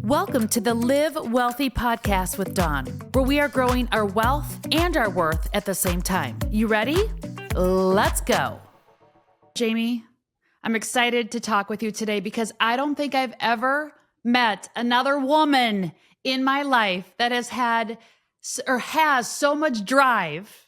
Welcome to the Live Wealthy podcast with Dawn, where we are growing our wealth and our worth at the same time. You ready? Let's go. Jaime, I'm excited to talk with you today because I don't think I've ever met another woman in my life that has had or has so much drive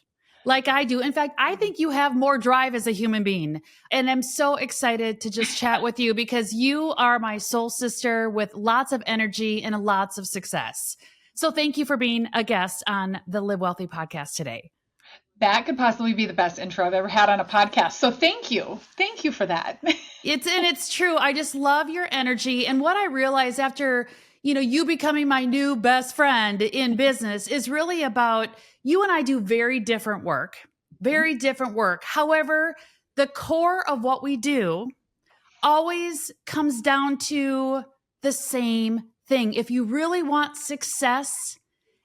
like I do. In fact, I think you have more drive as a human being. And I'm so excited to just chat with you because you are my soul sister with lots of energy and lots of success. So thank you for being a guest on the Live Wealthy podcast today. That could possibly be the best intro I've ever had on a podcast. So thank you. Thank you for that. It's true. I just love your energy. And what I realized after, you becoming my new best friend in business is really about you and I do very different work. However, the core of what we do always comes down to the same thing. If you really want success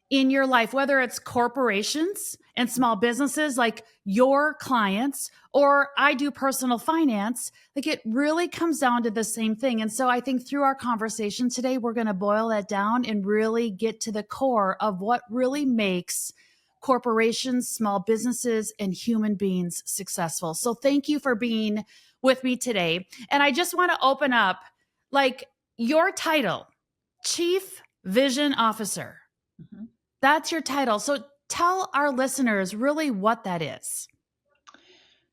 in your life, whether it's corporations and small businesses like your clients, or I do personal finance, like it really comes down to the same thing. And so I think through our conversation today, we're going to boil that down and really get to the core of what really makes corporations, small businesses, and human beings successful. So thank you for being with me today. And I just want to open up like your title, Chief Vision Officer. Mm-hmm. That's your title. So tell our listeners really what that is.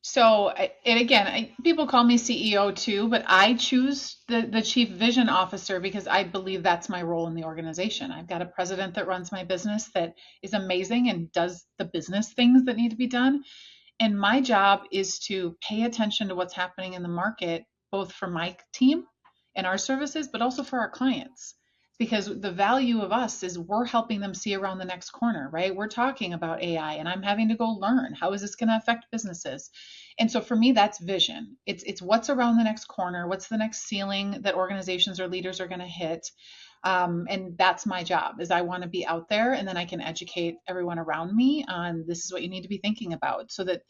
So, and again, people call me CEO too, but I choose the Chief Vision Officer because I believe that's my role in the organization. I've got a president that runs my business that is amazing and does the business things that need to be done. And my job is to pay attention to what's happening in the market, both for my team and our services, but also for our clients. Because the value of us is we're helping them see around the next corner, right? We're talking about AI and I'm having to go learn how is this going to affect businesses. And so for me, that's vision. It's what's around the next corner, what's the next ceiling that organizations or leaders are going to hit. And that's my job is I want to be out there and then I can educate everyone around me on this is what you need to be thinking about so that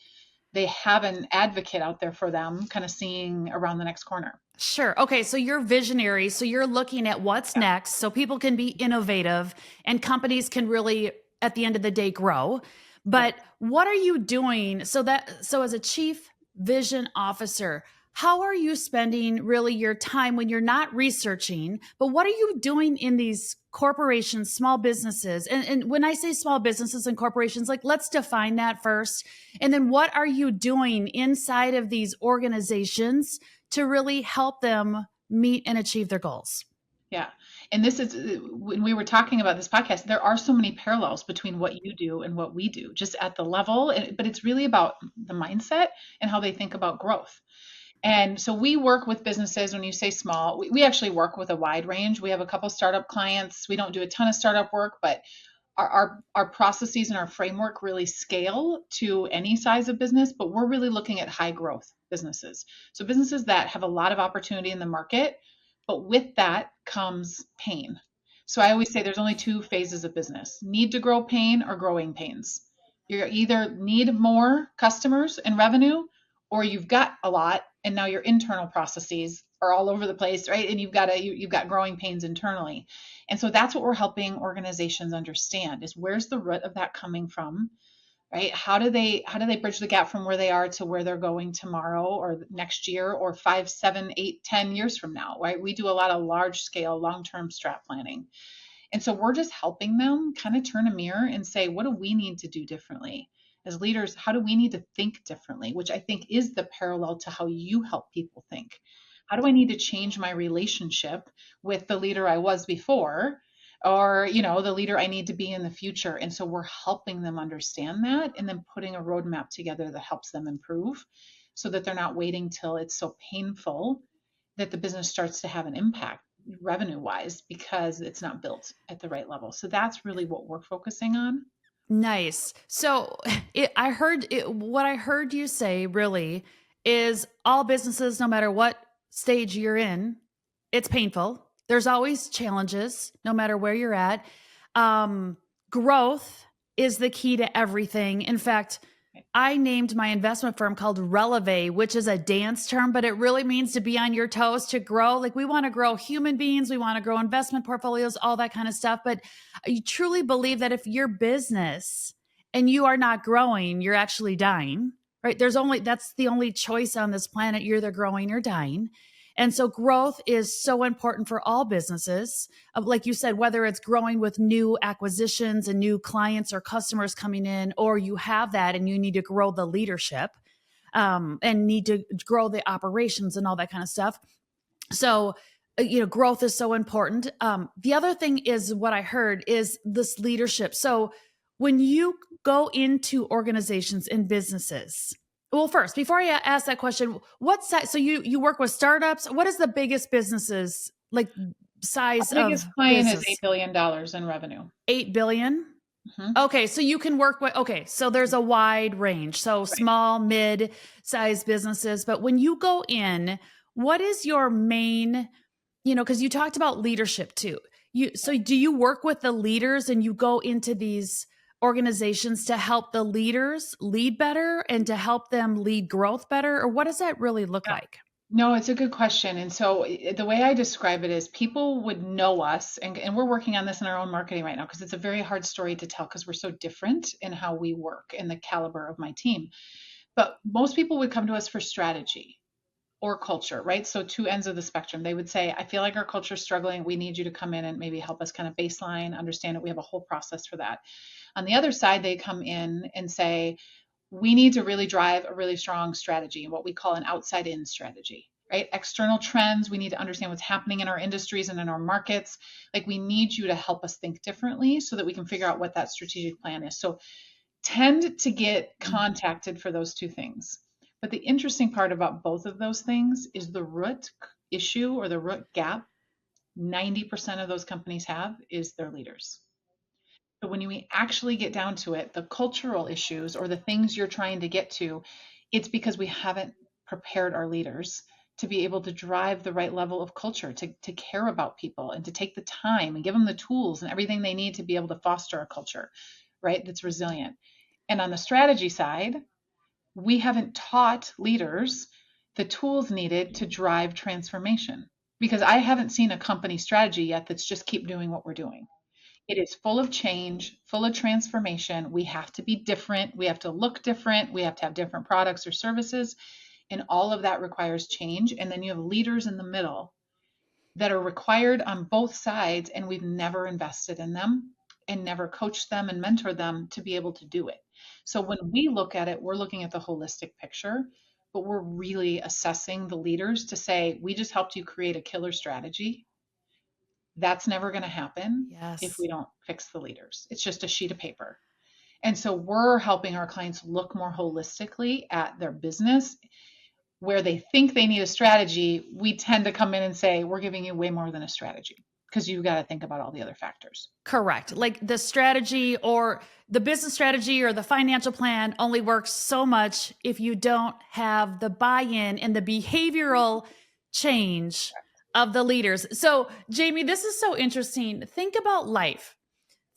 they have an advocate out there for them kind of seeing around the next corner. Sure. Okay. So you're visionary. So you're looking at what's next so people can be innovative and companies can really, at the end of the day, grow. But what are you doing so as a chief vision officer, how are you spending really your time when you're not researching, but what are you doing in these corporations, small businesses? And when I say small businesses and corporations, like let's define that first. And then what are you doing inside of these organizations to really help them meet and achieve their goals? Yeah. And this is when we were talking about this podcast, there are so many parallels between what you do and what we do, just at the level, but it's really about the mindset and how they think about growth. And so we work with businesses. When you say small, we actually work with a wide range. We have a couple startup clients. We don't do a ton of startup work, but our processes and our framework really scale to any size of business, but we're really looking at high growth businesses. So businesses that have a lot of opportunity in the market, but with that comes pain. So I always say there's only two phases of business: need to grow pain or growing pains. You either need more customers and revenue, or you've got a lot and now your internal processes are all over the place, right? And you've got growing pains internally. And so that's what we're helping organizations understand is where's the root of that coming from, right? How do they bridge the gap from where they are to where they're going tomorrow or next year or 5, 7, 8, 10 years from now, right? We do a lot of large scale, long-term strat planning. And so we're just helping them kind of turn a mirror and say, what do we need to do differently? As leaders, how do we need to think differently? Which I think is the parallel to how you help people think. How do I need to change my relationship with the leader I was before, or the leader I need to be in the future? And so we're helping them understand that and then putting a roadmap together that helps them improve so that they're not waiting till it's so painful that the business starts to have an impact revenue wise because it's not built at the right level. So that's really what we're focusing on. Nice. So what I heard you say really is all businesses, no matter what stage you're in, it's painful. There's always challenges, no matter where you're at. Growth is the key to everything. In fact, I named my investment firm called WELLthy, which is a dance term, but it really means to be on your toes, to grow. Like we want to grow human beings, we want to grow investment portfolios, all that kind of stuff. But you truly believe that if your business and you are not growing, you're actually dying, right? That's the only choice on this planet. You're either growing or dying. And so growth is so important for all businesses. Like you said, whether it's growing with new acquisitions and new clients or customers coming in, or you have that and you need to grow the leadership and need to grow the operations and all that kind of stuff. So, growth is so important. The other thing is what I heard is this leadership. So when you go into organizations and businesses, well, first, before I ask that question, what size? So you work with startups. What is the biggest businesses like Our size of biggest client is business? $8 billion in revenue. 8 billion. Hmm. Okay, so you can work with. Okay, so there's a wide range. So Right. small, mid-sized businesses. But when you go in, what is your main? Because you talked about leadership too. So do you work with the leaders and you go into these organizations to help the leaders lead better and to help them lead growth better? Or what does that really look like? No, it's a good question. And so the way I describe it is people would know us, and we're working on this in our own marketing right now because it's a very hard story to tell because we're so different in how we work and the caliber of my team. But most people would come to us for strategy or culture, right? So two ends of the spectrum. They would say, I feel like our culture is struggling. We need you to come in and maybe help us kind of baseline, understand it. We have a whole process for that. On the other side, they come in and say, we need to really drive a really strong strategy, what we call an outside in strategy, right? External trends, we need to understand what's happening in our industries and in our markets. Like we need you to help us think differently so that we can figure out what that strategic plan is. So tend to get contacted for those two things. But the interesting part about both of those things is the root issue or the root gap 90% of those companies have is their leaders. But when we actually get down to it, the cultural issues or the things you're trying to get to, it's because we haven't prepared our leaders to be able to drive the right level of culture, to care about people and to take the time and give them the tools and everything they need to be able to foster a culture, right? That's resilient. And on the strategy side, we haven't taught leaders the tools needed to drive transformation because I haven't seen a company strategy yet that's just keep doing what we're doing. It is full of change, full of transformation. We have to be different. We have to look different. We have to have different products or services. And all of that requires change. And then you have leaders in the middle that are required on both sides. And we've never invested in them and never coached them and mentored them to be able to do it. So when we look at it, we're looking at the holistic picture, but we're really assessing the leaders to say, we just helped you create a killer strategy. That's never going to happen if Yes. we don't fix the leaders. It's just a sheet of paper. And so we're helping our clients look more holistically at their business. Where they think they need a strategy, we tend to come in and say, we're giving you way more than a strategy because you've got to think about all the other factors. Correct. Like the strategy or the business strategy or the financial plan only works so much if you don't have the buy-in and the behavioral change of the leaders. So, Jamie, this is so interesting. Think about life.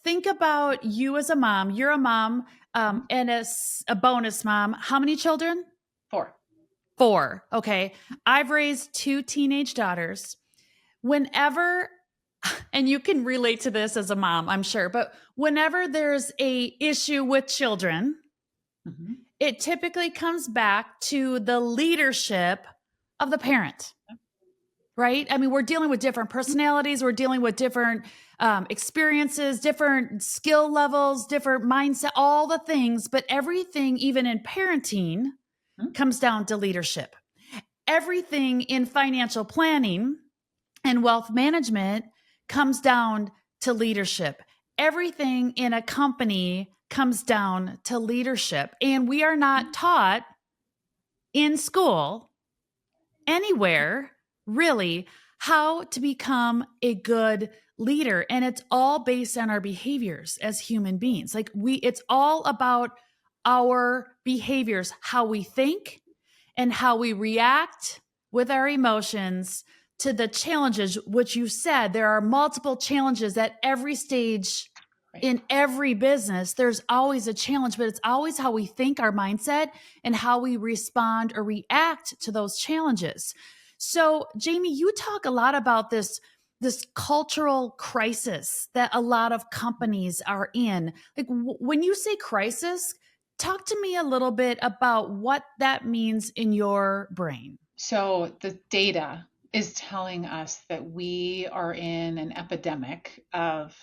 Think about you as a mom. You're a mom and as a bonus mom. How many children? 4. 4. Okay. I've raised 2 teenage daughters. Whenever, and you can relate to this as a mom, I'm sure, but whenever there's a issue with children, Mm-hmm. it typically comes back to the leadership of the parent, right? I mean, we're dealing with different personalities, we're dealing with different experiences, different skill levels, different mindset, all the things, but everything, even in parenting, comes down to leadership. Everything in financial planning and wealth management comes down to leadership. Everything in a company comes down to leadership. And we are not taught in school anywhere really how to become a good leader. And it's all based on our behaviors as human beings. Like it's all about our behaviors, how we think and how we react with our emotions to the challenges, which you said there are multiple challenges at every stage Right. in every business, there's always a challenge, but it's always how we think, our mindset, and how we respond or react to those challenges. So, Jaime, you talk a lot about this cultural crisis that a lot of companies are in. Like when you say crisis, talk to me a little bit about what that means in your brain. So the data is telling us that we are in an epidemic of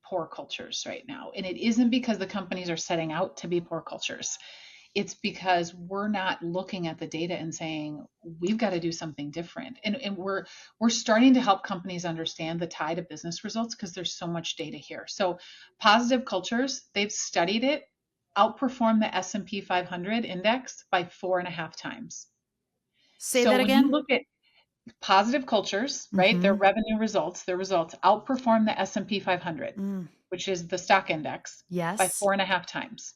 poor cultures right now. And it isn't because the companies are setting out to be poor cultures. It's because we're not looking at the data and saying we've got to do something different. And we're starting to help companies understand the tie to business results because there's so much data here. So positive cultures, they've studied it, outperform the S&P 500 index by 4.5 times. Say So that when you again. look at positive cultures, right, their Mm-hmm. revenue results, their results outperform the S&P 500, Mm. which is the stock index, by Yes. 4.5 times.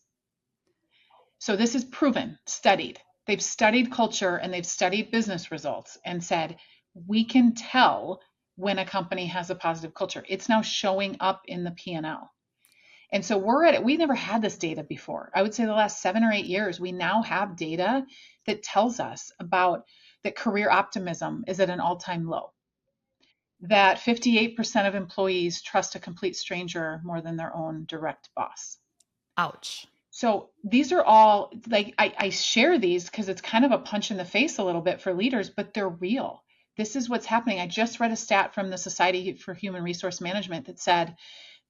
So this is proven, studied. They've studied culture and they've studied business results and said, we can tell when a company has a positive culture. It's now showing up in the P&L. And so we're at it. We never had this data before. I would say the last 7 or 8 years, we now have data that tells us about that career optimism is at an all-time low, that 58% of employees trust a complete stranger more than their own direct boss. Ouch. So these are all like I share these because it's kind of a punch in the face a little bit for leaders, but they're real. This is what's happening. I just read a stat from the Society for Human Resource Management that said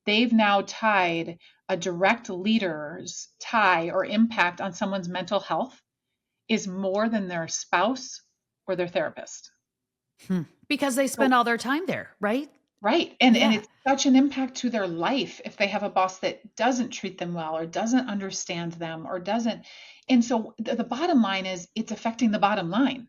they've now tied a direct leader's tie or impact on someone's mental health is more than their spouse or their therapist. Because they spend So all their time there, right? right. And Yeah. it's such an impact to their life if they have a boss that doesn't treat them well or doesn't understand them or doesn't. And so the bottom line is it's affecting the bottom line.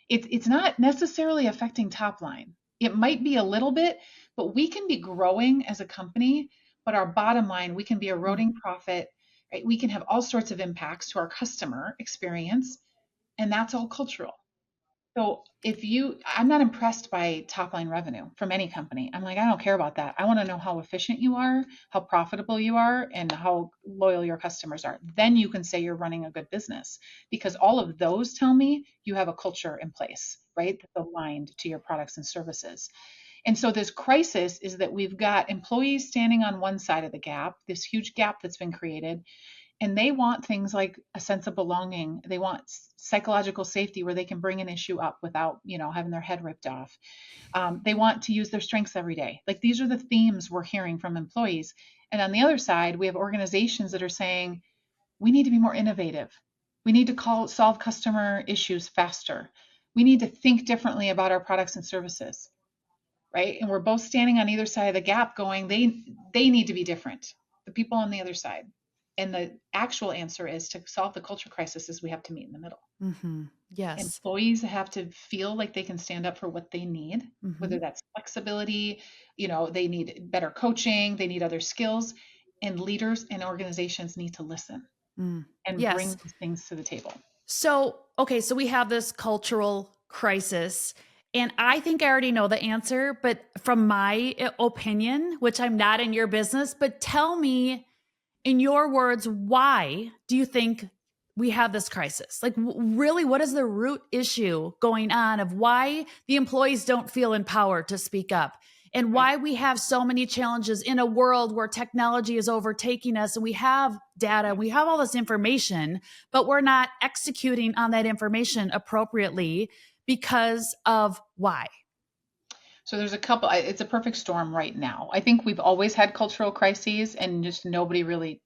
It's not necessarily affecting top line. It might be a little bit, but we can be growing as a company, but our bottom line, we can be Mm. eroding profit, right? We can have all sorts of impacts to our customer experience, and that's all cultural. So if you, I'm not impressed by top line revenue from any company. I'm like, I don't care about that. I want to know how efficient you are, how profitable you are, and how loyal your customers are. Then you can say you're running a good business because all of those tell me you have a culture in place, right? That's aligned to your products and services. And so this crisis is that we've got employees standing on one side of the gap, this huge gap that's been created, and they want things like a sense of belonging. They want psychological safety where they can bring an issue up without having their head ripped off. They want to use their strengths every day. Like these are the themes we're hearing from employees. And on the other side, we have organizations that are saying we need to be more innovative. We need to solve customer issues faster. We need to think differently about our products and services, right? And we're both standing on either side of the gap going, they need to be different, the people on the other side. And the actual answer is to solve the culture crisis is we have to meet in the middle. Mm-hmm. Yes. Employees have to feel like they can stand up for what they need, Mm-hmm. whether that's flexibility, they need better coaching, they need other skills, and leaders and organizations need to listen Mm. and bring Yes. these things to the table. So, okay, so we have this cultural crisis. And I think I already know the answer, but from my opinion, which I'm not in your business, but tell me in your words, why do you think we have this crisis? Like, really, what is the root issue going on of why the employees don't feel empowered to speak up? And Right. why we have so many challenges in a world where technology is overtaking us and we have data, we have all this information, but we're not executing on that information appropriately because of why? So there's a couple, it's a perfect storm right now. I think we've always had cultural crises and just nobody really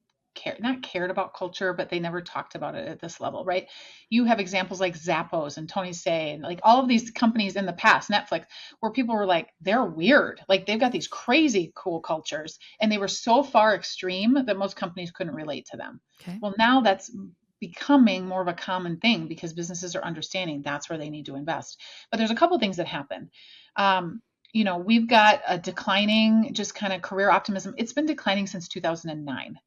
not cared about culture, but they never talked about it at this level, right? You have examples like Zappos and Tony Say and like all of these companies in the past, Netflix, where people were like, they're weird. Like they've got these crazy cool cultures and they were so far extreme that most companies couldn't relate to them. Okay. Well, now that's becoming more of a common thing because businesses are understanding that's where they need to invest. But there's a couple things that happen. Um, we've got a declining just kind of career optimism. It's been declining since 2009.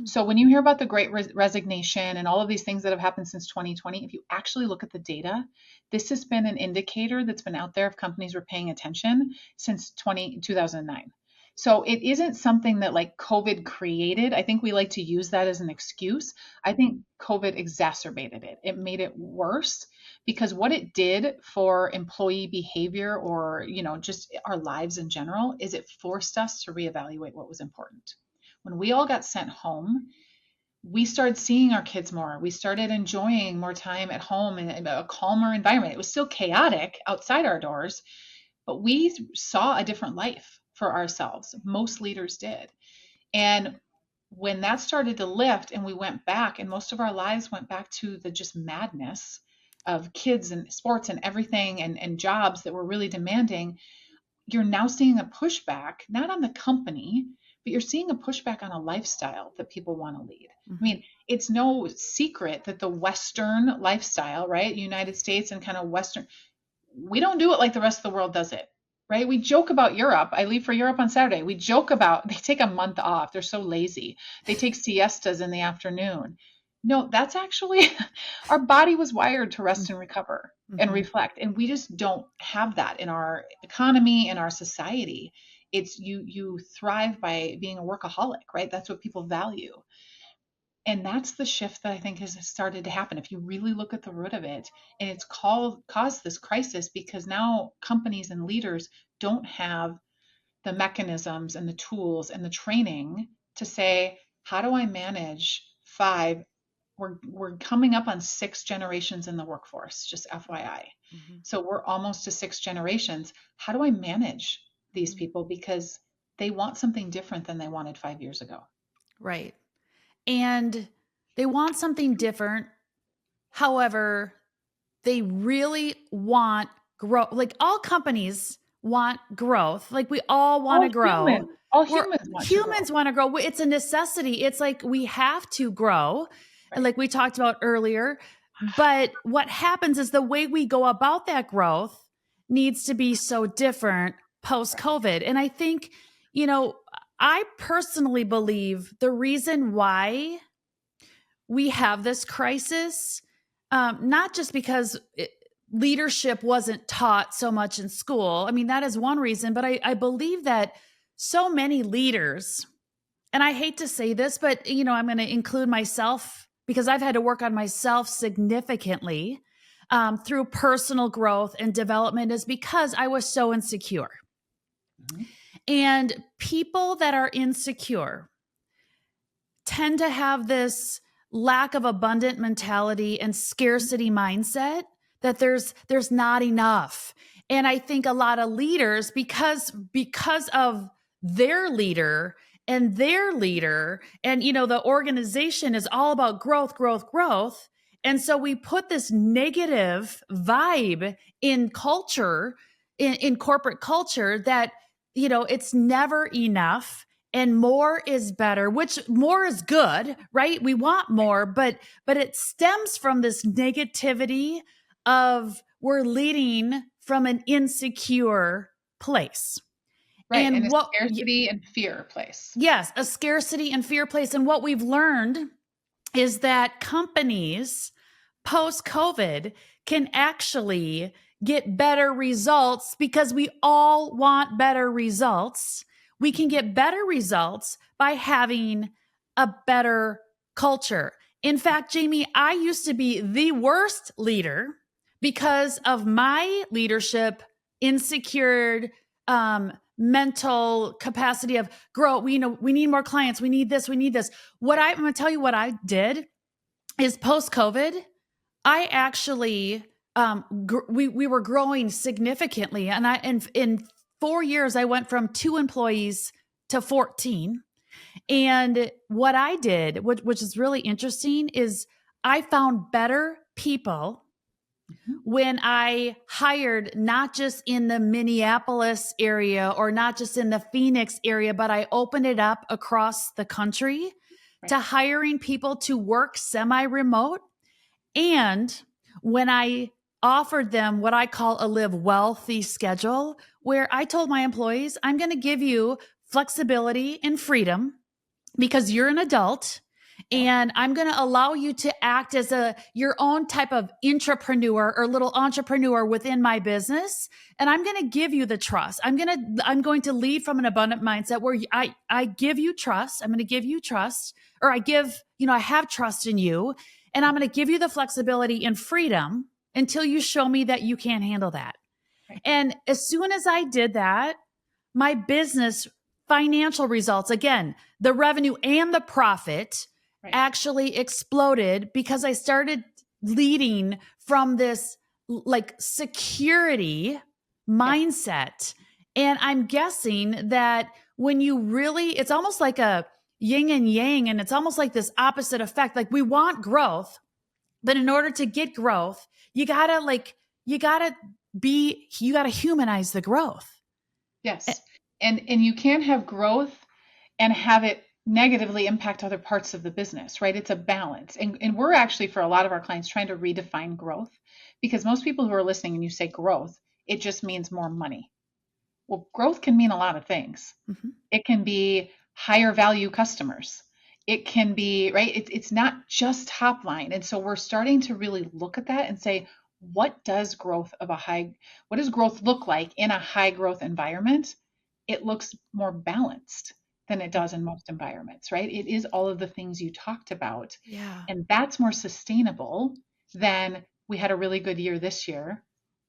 So when you hear about the great resignation and all of these things that have happened since 2020, if you actually look at the data, this has been an indicator that's been out there if companies were paying attention since 2009. So it isn't something that like COVID created. I think we like to use that as an excuse. I think COVID exacerbated it. It made it worse because what it did for employee behavior or, just our lives in general is it forced us to reevaluate what was important. When we all got sent home, we started seeing our kids more. We started enjoying more time at home in a calmer environment. It was still chaotic outside our doors, but we saw a different life for ourselves. Most leaders did. And when that started to lift and we went back, and most of our lives went back to the just madness of kids and sports and everything and jobs that were really demanding, you're now seeing a pushback, not on the company, but you're seeing a pushback on a lifestyle that people want to lead. I mean, it's no secret that the Western lifestyle, right? United States and kind of Western, we don't do it like the rest of the world does it, right? We joke about Europe. I leave for Europe on Saturday. We joke about they take a month off. They're so lazy. They take siestas in the afternoon. No, that's actually our body was wired to rest and recover and reflect. And we just don't have that in our economy, in our society. It's you thrive by being a workaholic, right? That's what people value. And that's the shift that I think has started to happen. If you really look at the root of it, and it's caused this crisis because now companies and leaders don't have the mechanisms and the tools and the training to say, how do I manage five? We're coming up on 6 generations in the workforce, just FYI. So we're almost to 6 generations. How do I manage these people? Because they want something different than they wanted 5 years ago. Right. And they want something different. However, they really want growth. Like all companies want growth. Like we all want to grow. All humans want to grow. It's a necessity. It's like we have to grow. Right. Like we talked about earlier. But what happens is the way we go about that growth needs to be so different post-COVID. And I think, I personally believe the reason why we have this crisis, not just because leadership wasn't taught so much in school. I mean, that is one reason, but I believe that so many leaders, and I hate to say this, but, I'm going to include myself because I've had to work on myself significantly through personal growth and development is because I was so insecure. And people that are insecure tend to have this lack of abundant mentality and scarcity mindset that there's not enough. And I think a lot of leaders, because of their leader and the organization is all about growth. And so we put this negative vibe in culture, in corporate culture that, it's never enough. And more is better, which more is good, right? We want more, but it stems from this negativity of we're leading from an insecure place. Right, and a scarcity and fear place. Yes, a scarcity and fear place. And what we've learned is that companies post-COVID can actually get better results because we all want better results. We can get better results by having a better culture. In fact, Jamie, I used to be the worst leader because of my leadership, insecure, mental capacity of grow. We need more clients. We need this. I'm going to tell you what I did is post-COVID, I actually, we were growing significantly. And in 4 years, I went from 2 employees to 14. And what I did, which is really interesting, is I found better people when I hired not just in the Minneapolis area or not just in the Phoenix area, but I opened it up across the country to hiring people to work semi-remote. And when I offered them what I call a live wealthy schedule, where I told my employees, I'm going to give you flexibility and freedom because you're an adult Yep. And I'm going to allow you to act as your own type of intrapreneur or little entrepreneur within my business. And I'm going to give you the trust. I'm going to lead from an abundant mindset where I give you trust. I'm going to give you trust, or I have trust in you, and I'm going to give you the flexibility and freedom until you show me that you can't handle that. Right. And as soon as I did that, my business financial results, again, the revenue and the profit Right. actually exploded because I started leading from this like security mindset. And I'm guessing that when you really, it's almost like a yin and yang, and it's almost like this opposite effect. Like we want growth, but in order to get growth, you gotta humanize the growth. Yes. And you can't have growth and have it negatively impact other parts of the business, right? It's a balance. And we're actually, for a lot of our clients, trying to redefine growth, because most people who are listening and you say growth, it just means more money. Well, growth can mean a lot of things. Mm-hmm. It can be higher value customers. It can be, right? It's not just top line. And so we're starting to really look at that and say, what does what does growth look like in a high growth environment? It looks more balanced than it does in most environments, right? It is all of the things you talked about. Yeah. And that's more sustainable than we had a really good year this year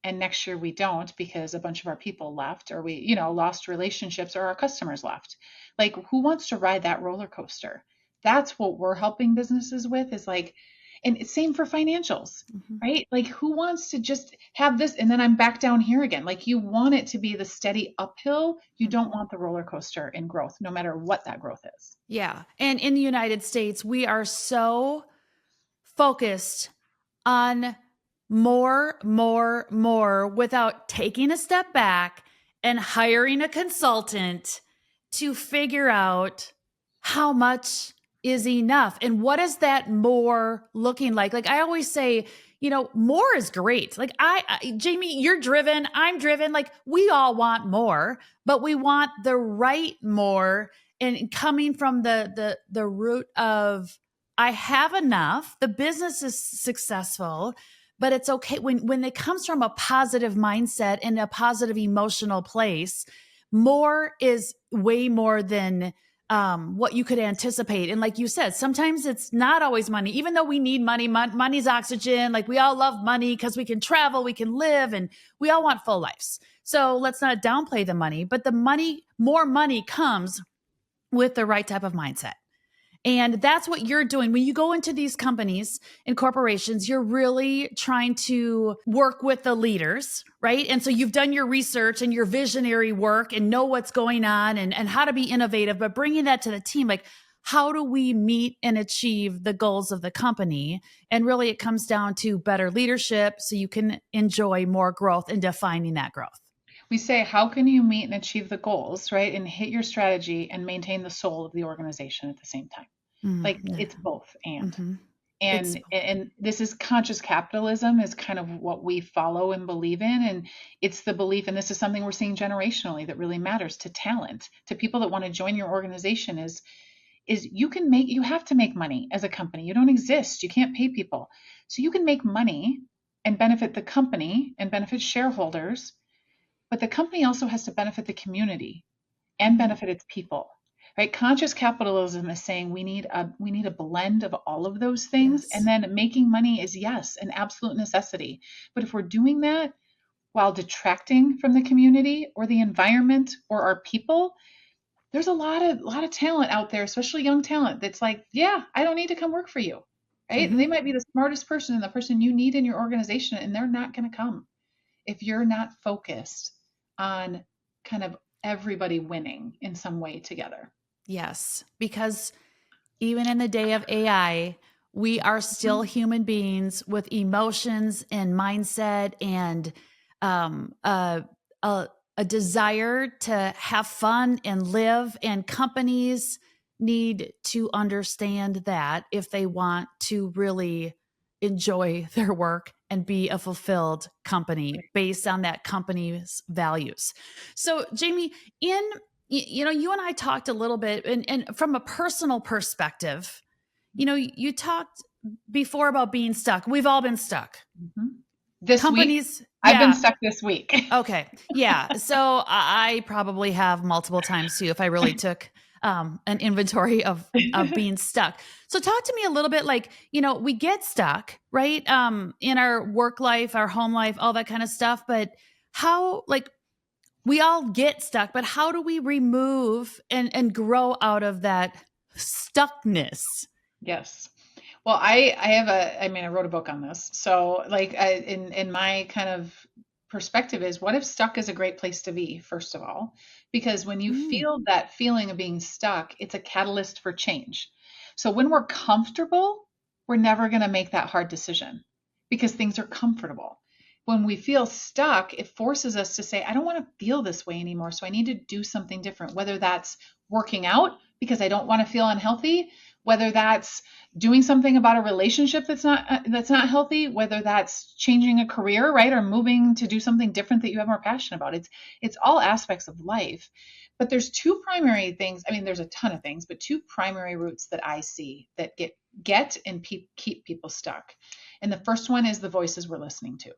and next year we don't because a bunch of our people left, or we lost relationships, or our customers left. Like, who wants to ride that roller coaster? That's what we're helping businesses with, is like, and same for financials, Mm-hmm. right? Like, who wants to just have this and then I'm back down here again? Like, you want it to be the steady uphill. You don't want the roller coaster in growth, no matter what that growth is. Yeah. And in the United States, we are so focused on more without taking a step back and hiring a consultant to figure out how much is enough and what is that more looking like. Like I always say, more is great. Like Jamie, you're driven, I'm driven. Like we all want more, but we want the right more, and coming from the root of I have enough, the business is successful, but it's okay when it comes from a positive mindset and a positive emotional place. More is way more than what you could anticipate. And like you said, sometimes it's not always money, even though we need money. Money's oxygen. Like we all love money because we can travel, we can live, and we all want full lives. So let's not downplay the money, but more money comes with the right type of mindset. And that's what you're doing. When you go into these companies and corporations, you're really trying to work with the leaders, right? And so you've done your research and your visionary work and know what's going on and how to be innovative, but bringing that to the team, like, how do we meet and achieve the goals of the company? And really it comes down to better leadership so you can enjoy more growth and defining that growth. We say, how can you meet and achieve the goals, right? And hit your strategy and maintain the soul of the organization at the same time. Like, it's both and. Mm-hmm. And this is conscious capitalism, is kind of what we follow and believe in. And it's the belief, and this is something we're seeing generationally that really matters to talent, to people that want to join your organization, is you have to make money as a company. You don't exist. You can't pay people. So you can make money and benefit the company and benefit shareholders, but the company also has to benefit the community and benefit its people. Right? Conscious capitalism is saying we need a blend of all of those things. Yes. And then making money is, yes, an absolute necessity. But if we're doing that while detracting from the community or the environment or our people, there's a lot of talent out there, especially young talent, that's like, yeah, I don't need to come work for you. Right? And they might be the smartest person and the person you need in your organization, and they're not going to come if you're not focused on kind of everybody winning in some way together. Yes, because even in the day of AI, we are still human beings with emotions and mindset and um, a, a desire to have fun and live. And companies need to understand that if they want to really enjoy their work and be a fulfilled company based on that company's values. So, Jamie, you and I talked a little bit, and from a personal perspective, You talked before about being stuck. We've all been stuck. Mhm. This week, Companies, I've been yeah. stuck this week. Okay. Yeah. So I probably have multiple times too if I really took an inventory of being stuck. So talk to me a little bit like, we get stuck, right? In our work life, our home life, all that kind of stuff. But how, like, we all get stuck, but how do we remove and grow out of that stuckness? Yes. Well, I have I wrote a book on this. So like in my kind of perspective is what if stuck is a great place to be, first of all, because when you Mm, feel that feeling of being stuck, it's a catalyst for change. So when we're comfortable, we're never going to make that hard decision because things are comfortable. When we feel stuck, it forces us to say, I don't want to feel this way anymore. So I need to do something different, whether that's working out because I don't want to feel unhealthy, whether that's doing something about a relationship that's not healthy, whether that's changing a career, right, or moving to do something different that you have more passion about. It's all aspects of life. But there's two primary things. I mean, there's a ton of things, but two primary roots that I see that get and keep people stuck. And the first one is the voices we're listening to.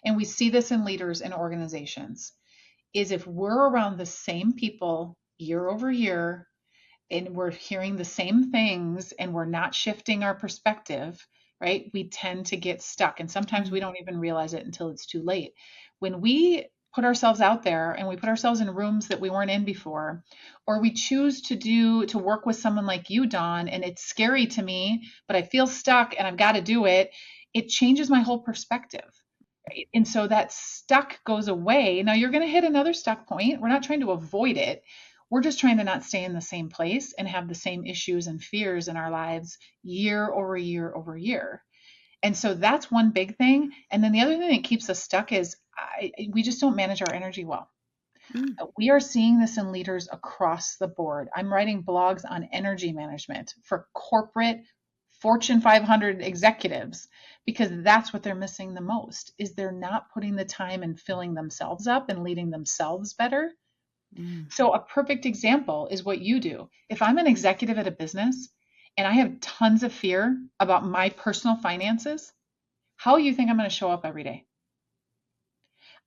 And we see this in leaders and organizations is if we're around the same people year over year and we're hearing the same things and we're not shifting our perspective, right? We tend to get stuck. And sometimes we mm, don't even realize it until it's too late. When we put ourselves out there and we put ourselves in rooms that we weren't in before, or we choose to work with someone like you, Dawn, and it's scary to me, but I feel stuck and I've got to do it, it changes my whole perspective. Right? And so that stuck goes away. Now you're going to hit another stuck point. We're not trying to avoid it. We're just trying to not stay in the same place and have the same issues and fears in our lives year over year over year. And so that's one big thing. And then the other thing that keeps us stuck is we just don't manage our energy well. mm, We are seeing this in leaders across the board. I'm writing blogs on energy management for corporate Fortune 500 executives because that's what they're missing the most is they're not putting the time and filling themselves up and leading themselves better. mm. So a perfect example is what you do. If I'm an executive at a business and I have tons of fear about my personal finances, how do you think I'm going to show up every day?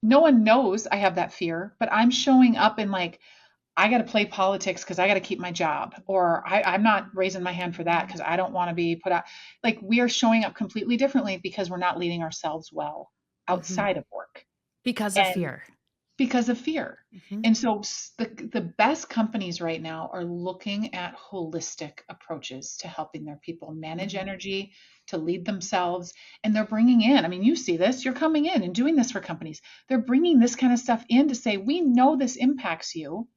No one knows I have that fear, but I'm showing up in like, I got to play politics because I got to keep my job, or I'm not raising my hand for that because I don't want to be put out. Like we are showing up completely differently because we're not leading ourselves well Hmm. outside of work. Because of And fear. because of fear. Hmm. And so the best companies right now are looking at holistic approaches to helping their people manage Hmm. energy, to lead themselves. And they're bringing in, I mean, you see this, you're coming in and doing this for companies. They're bringing this kind of stuff in to say, we know this impacts you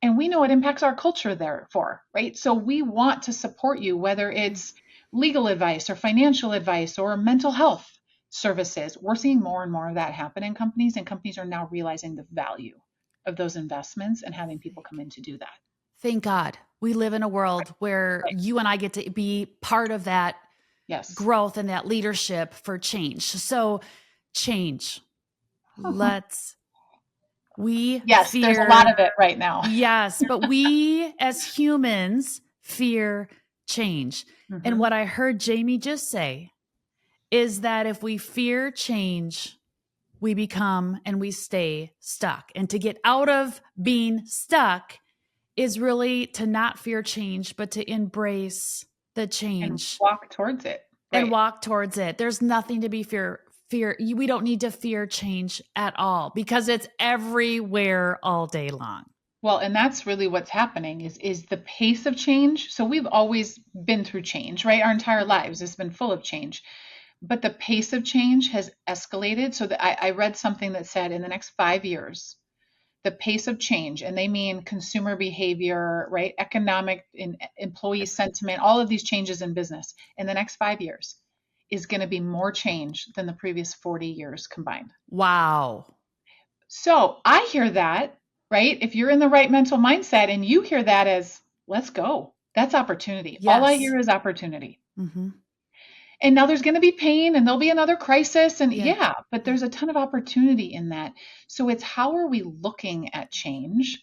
and we know it impacts our culture therefore, right? So we want to support you, whether it's legal advice or financial advice or mental health services. We're seeing more and more of that happen in companies, and companies are now realizing the value of those investments and having people come in to do that. Thank God we live in a world where Right. you and I get to be part of that Yes. growth and that leadership for change. So, change. Let's, we Yes, there's a lot fear, of it right now. yes, but we as humans fear change. And Hmm. what I heard Jamie just say is that if we fear change, we become and we stay stuck. And to get out of being stuck is really to not fear change, but to embrace the And change walk towards it. and Right. walk towards it. There's nothing to be fear. We don't need to fear change at all because it's everywhere all day long. Well, and that's really what's happening is the pace of change. So we've always been through change, right? Our entire lives has been full of change. But the pace of change has escalated. So that I read something that said in the next 5 years, the pace of change, and they mean consumer behavior, right? Economic and employee sentiment, all of these changes in business in the next 5 years is going to be more change than the previous 40 years combined. Wow. So I hear that, right? If you're in the right mental mindset and you hear that as, let's go, that's opportunity. All I Yes. hear is opportunity. Mm-hmm. And now there's going to be pain and there'll be another crisis. And Yeah. yeah, but Yeah. there's a ton of opportunity in that. So it's how are we looking at change?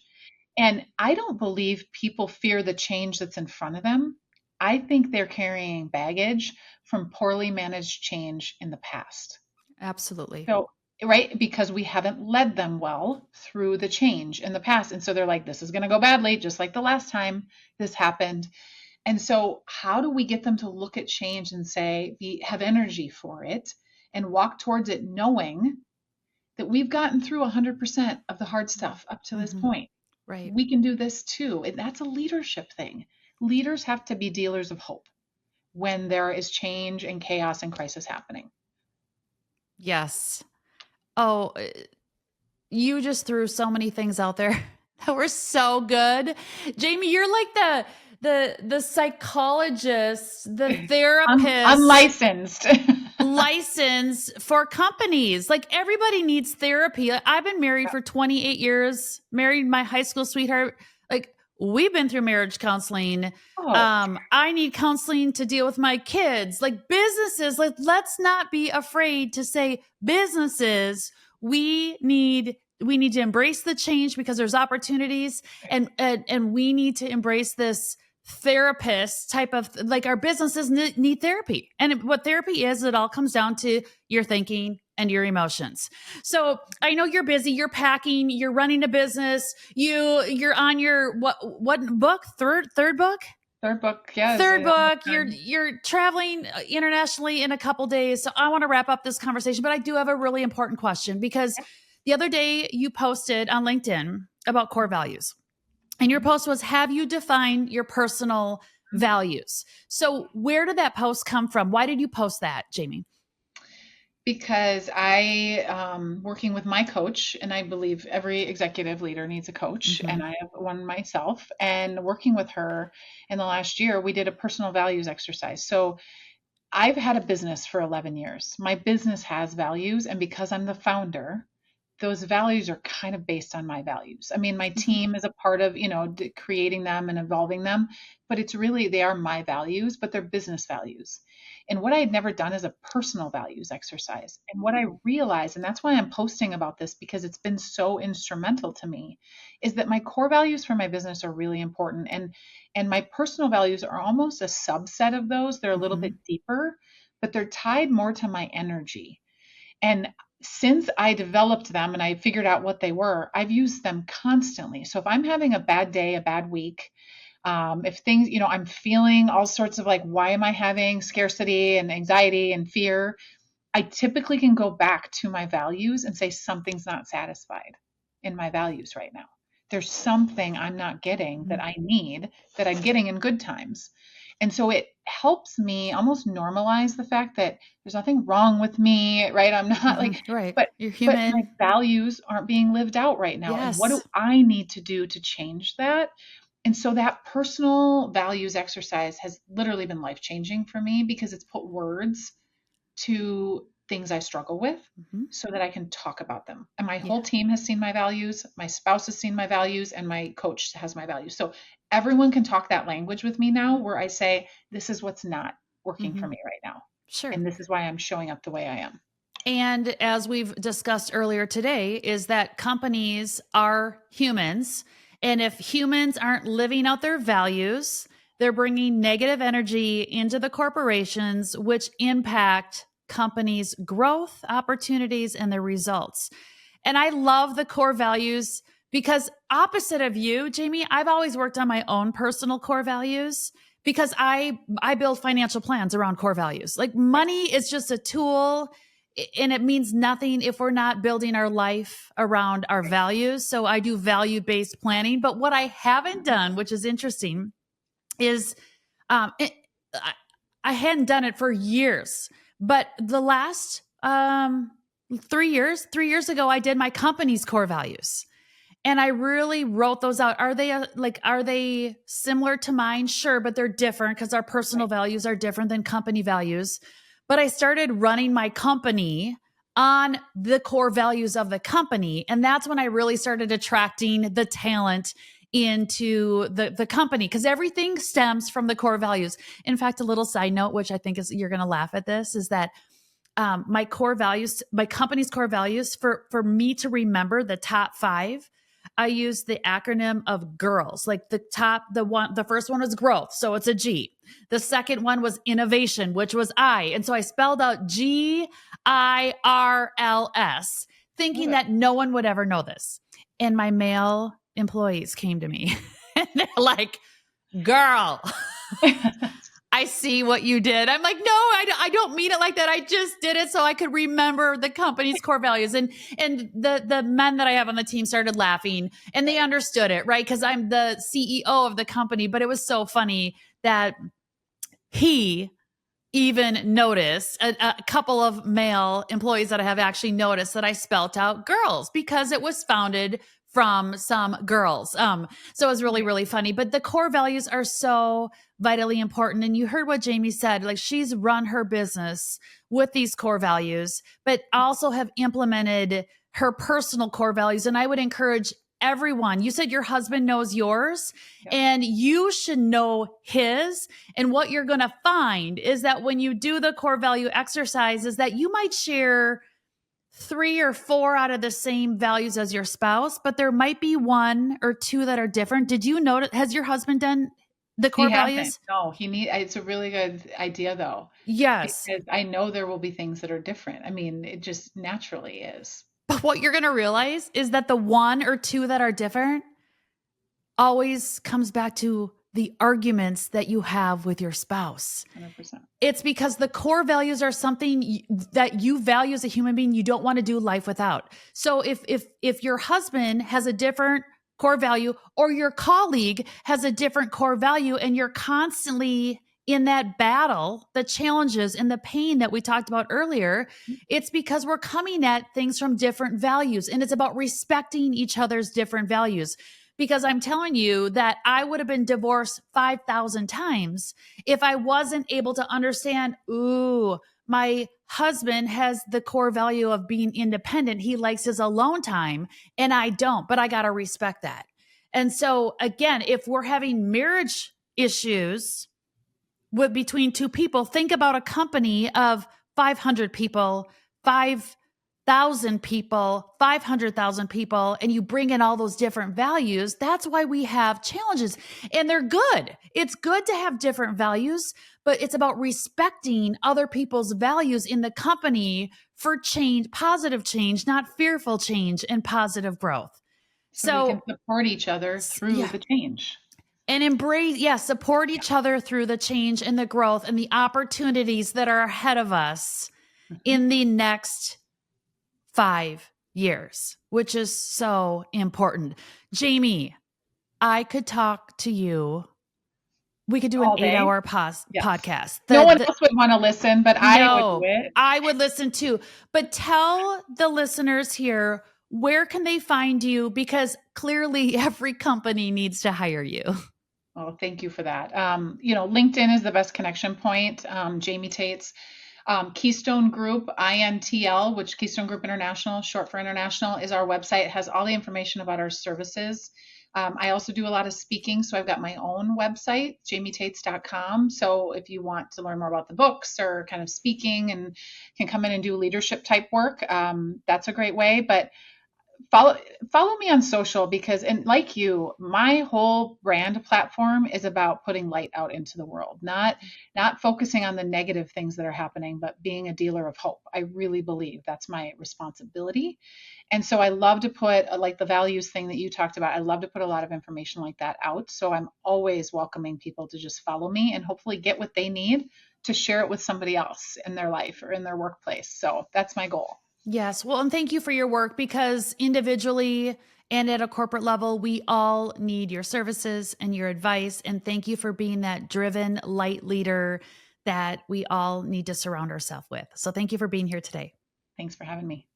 And I don't believe people fear the change that's in front of them. I think they're carrying baggage from poorly managed change in the past. Absolutely. So, right, because we haven't led them well through the change in the past. And so they're like, this is going to go badly, just like the last time this happened. And so, how do we get them to look at change and say, have energy for it and walk towards it, knowing that we've gotten through 100% of the hard stuff up to this Mm-hmm. point? Right. We can do this too. And that's a leadership thing. Leaders have to be dealers of hope when there is change and chaos and crisis happening. Yes. Oh, you just threw so many things out there that were so good. Jamie, you're like the psychologist, the therapist Unlicensed. license for companies. Like everybody needs therapy. Like, I've been married for 28 years, married my high school sweetheart. Like we've been through marriage counseling. Oh, I need counseling to deal with my kids. Like businesses, like let's not be afraid to say businesses, we need to embrace the change because there's opportunities and we need to embrace this therapist type of like our businesses need therapy. And what therapy is, it all comes down to your thinking and your emotions. So I know you're busy, you're packing, you're running a business, you're on your what book? Third book? third book, yes. Third book. You're traveling internationally in a couple days. So I want to wrap up this conversation, but I do have a really important question because the other day you posted on LinkedIn about core values. And your post was, have you defined your personal values? So where did that post come from? Why did you post that, Jamie? Because working with my coach, and I believe every executive leader needs a coach, Mm-hmm. and I have one myself. And working with her in the last year, we did a personal values exercise. So I've had a business for 11 years. My business has values, and because I'm the founder, those values are kind of based on my values. I mean, my Mm-hmm. team is a part of, creating them and evolving them, but it's really, they are my values, but they're business values. And what I had never done is a personal values exercise. And what I realized, and that's why I'm posting about this because it's been so instrumental to me, is that my core values for my business are really important. And my personal values are almost a subset of those. They're a little Mm-hmm. bit deeper, but they're tied more to my energy. And since I developed them and I figured out what they were, I've used them constantly. So if I'm having a bad day, a bad week, if things, I'm feeling all sorts of like, why am I having scarcity and anxiety and fear? I typically can go back to my values and say something's not satisfied in my values right now. There's something I'm not getting that I need that I'm getting in good times. And so it helps me almost normalize the fact that there's nothing wrong with me, right? I'm not like, Mm-hmm. Right. but You're but my human. values aren't being lived out right now. And what do Yes. I need to do to change that? And so that personal values exercise has literally been life changing for me because it's put words to things I struggle with Mm-hmm. so that I can talk about them. And my Yeah. whole team has seen my values, my spouse has seen my values, and my coach has my values. So everyone can talk that language with me now where I say, this is what's not working Mm-hmm. for me right now. Sure. And this is why I'm showing up the way I am. And as we've discussed earlier today, is that companies are humans. And if humans aren't living out their values, they're bringing negative energy into the corporations, which impact companies' growth, opportunities, and their results. And I love the core values because, opposite of you, Jamie, I've always worked on my own personal core values because I build financial plans around core values. Like money is just a tool and it means nothing if we're not building our life around our values. So I do value-based planning. But what I haven't done, which is interesting, is um, it, I, I hadn't done it for years. But the last 3 years ago, I did my company's core values. And I really wrote those out. Are they similar to mine? Sure, but they're different because our personal values are different than company values. But I started running my company on the core values of the company. And that's when I really started attracting the talent into the company because everything stems from the core values. In fact, a little side note, which I think is you're going to laugh at this, is that my core values, my company's core values, for me to remember the top five, I used the acronym of GIRLS. Like the first one was growth. So it's a G. The second one was innovation, which was I. And so I spelled out GIRLS, thinking that no one would ever know this. And my male employees came to me and they're like, girl, I see what you did. I'm like, no, I don't mean it like that. I just did it so I could remember the company's core values. And the men that I have on the team started laughing and they understood it, right? Because I'm the CEO of the company. But it was so funny that he even noticed, a couple of male employees that I have actually noticed that I spelt out girls because it was founded from some girls. So it was really, really funny. But the core values are so vitally important. And you heard what Jamie said, like she's run her business with these core values, but also have implemented her personal core values. And I would encourage everyone. You said your husband knows yours, and you should know his. And what you're going to find is that when you do the core value exercise is that you might share 3 or 4 out of the same values as your spouse, but there might be 1 or 2 that are different. Did you notice, has your husband done the core He hasn't. values? No, it's a really good idea though. Yes. Because I know there will be things that are different. I mean, it just naturally is. But what you're going to realize is that the 1 or 2 that are different always comes back to the arguments that you have with your spouse. 100%. It's because the core values are something that you value as a human being. You don't want to do life without. So if your husband has a different core value or your colleague has a different core value and you're constantly in that battle, the challenges and the pain that we talked about earlier, it's because we're coming at things from different values. And it's about respecting each other's different values. Because I'm telling you that I would have been divorced 5,000 times if I wasn't able to understand, ooh, my husband has the core value of being independent. He likes his alone time and I don't, but I got to respect that. And so again, if we're having marriage issues between 2 people, think about a company of 500 people, 5,000 people, 500,000 people, and you bring in all those different values. That's why we have challenges, and they're good. It's good to have different values, but it's about respecting other people's values in the company for change, positive change, not fearful change and positive growth. So we can support each other through the change. And support each other through the change and the growth and the opportunities that are ahead of us in the next 5 years, which is so important. Jamie, I could talk to you. We could do an 8-hour podcast. No one else would want to listen, but I would do it. I would listen too. But tell the listeners here, where can they find you? Because clearly every company needs to hire you. Oh, thank you for that. LinkedIn is the best connection point. Jaime Taets. Keystone Group, INTL, which Keystone Group International, short for international, is our website. It has all the information about our services. I also do a lot of speaking, so I've got my own website, jamietaets.com. So if you want to learn more about the books or kind of speaking and can come in and do leadership type work, that's a great way. But follow me on social because, and like you, my whole brand platform is about putting light out into the world, not focusing on the negative things that are happening, but being a dealer of hope. I really believe that's my responsibility. And so I love to put, like the values thing that you talked about, I love to put a lot of information like that out. So I'm always welcoming people to just follow me and hopefully get what they need to share it with somebody else in their life or in their workplace. So that's my goal. Yes. Well, and thank you for your work because individually and at a corporate level, we all need your services and your advice. And thank you for being that driven light leader that we all need to surround ourselves with. So thank you for being here today. Thanks for having me.